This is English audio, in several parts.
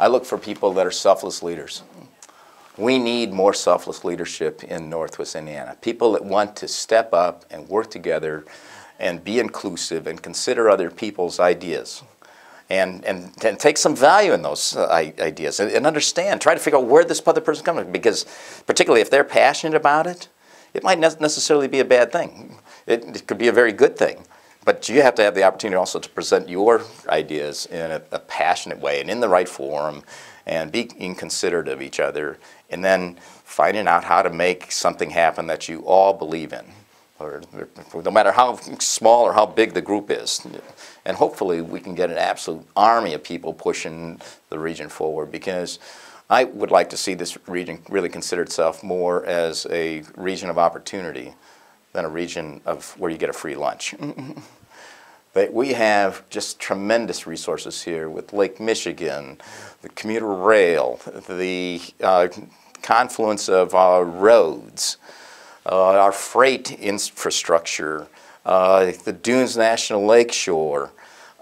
I look for people that are selfless leaders. We need more selfless leadership in Northwest Indiana. People that want to step up and work together and be inclusive and consider other people's ideas. And take some value in those ideas and understand, try to figure out where this other person comes from, because particularly if they're passionate about it, it might not necessarily be a bad thing. It could be a very good thing. But you have to have the opportunity also to present your ideas in a passionate way and in the right forum and being considerate of each other, and then finding out how to make something happen that you all believe in, or no matter how small or how big the group is. And hopefully we can get an absolute army of people pushing the region forward, because I would like to see this region really consider itself more as a region of opportunity than a region of where you get a free lunch. But we have just tremendous resources here with Lake Michigan, the commuter rail, the confluence of our roads, our freight infrastructure, the Dunes National Lakeshore.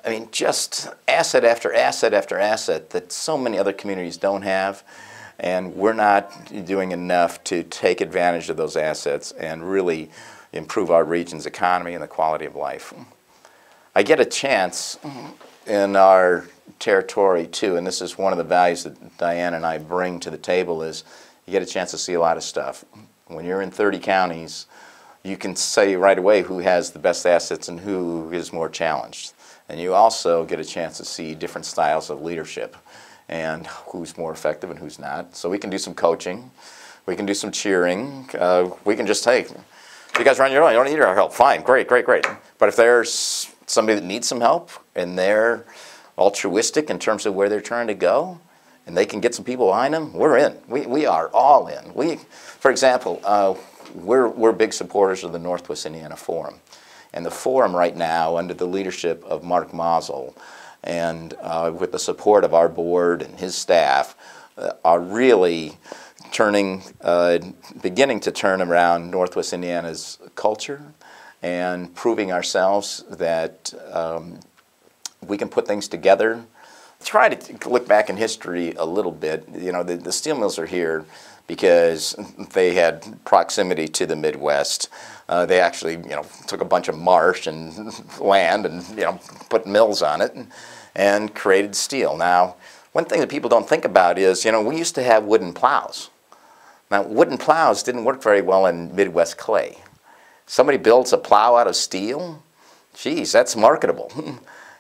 I mean, just asset after asset after asset that so many other communities don't have. And we're not doing enough to take advantage of those assets and really improve our region's economy and the quality of life. I get a chance in our territory too, and this is one of the values that Diane and I bring to the table, is you get a chance to see a lot of stuff. When you're in 30 counties, you can say right away who has the best assets and who is more challenged. And you also get a chance to see different styles of leadership and who's more effective and who's not. So we can do some coaching, we can do some cheering, we can just say, you guys are on your own, you don't need our help. Fine, great, great, great. But if there's somebody that needs some help and they're altruistic in terms of where they're trying to go, and they can get some people behind them, we're in. We are all in. For example, we're big supporters of the Northwest Indiana Forum. And the Forum right now, under the leadership of Mark Mazel, and with the support of our board and his staff, are really beginning to turn around Northwest Indiana's culture and proving ourselves that we can put things together. Try to look back in history a little bit. You know, the steel mills are here because they had proximity to the Midwest. They actually, took a bunch of marsh and land and, put mills on it and created steel. Now, one thing that people don't think about is, we used to have wooden plows. Now, wooden plows didn't work very well in Midwest clay. Somebody builds a plow out of steel, geez, that's marketable.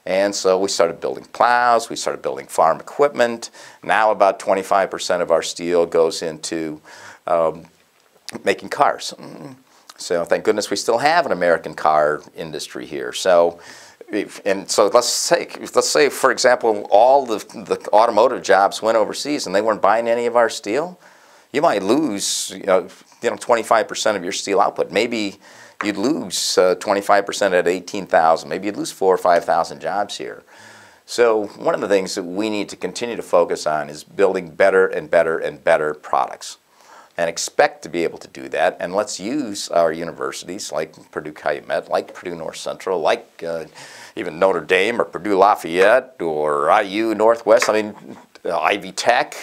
And so we started building plows, we started building farm equipment. Now about 25% of our steel goes into making cars. So thank goodness we still have an American car industry here. So, let's say for example, all the automotive jobs went overseas and they weren't buying any of our steel. You might lose 25% of your steel output. Maybe you'd lose 25% at 18,000. Maybe you'd lose 4,000 or 5,000 jobs here. So one of the things that we need to continue to focus on is building better and better and better products, and expect to be able to do that. And let's use our universities like Purdue Calumet, like Purdue North Central, like even Notre Dame or Purdue Lafayette or IU Northwest. I mean, Ivy Tech.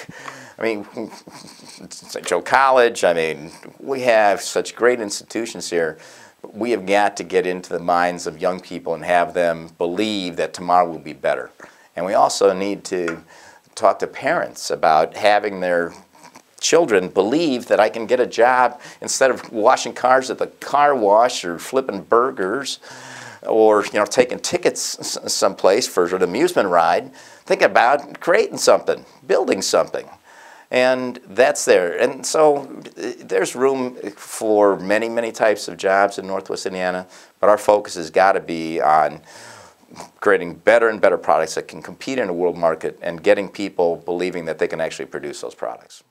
I mean, St. Joe College. I mean, we have such great institutions here. We have got to get into the minds of young people and have them believe that tomorrow will be better. And we also need to talk to parents about having their children believe that I can get a job instead of washing cars at the car wash or flipping burgers or taking tickets someplace for an amusement ride. Think about creating something, building something. And that's there. And so there's room for many, many types of jobs in Northwest Indiana, but our focus has got to be on creating better and better products that can compete in a world market and getting people believing that they can actually produce those products.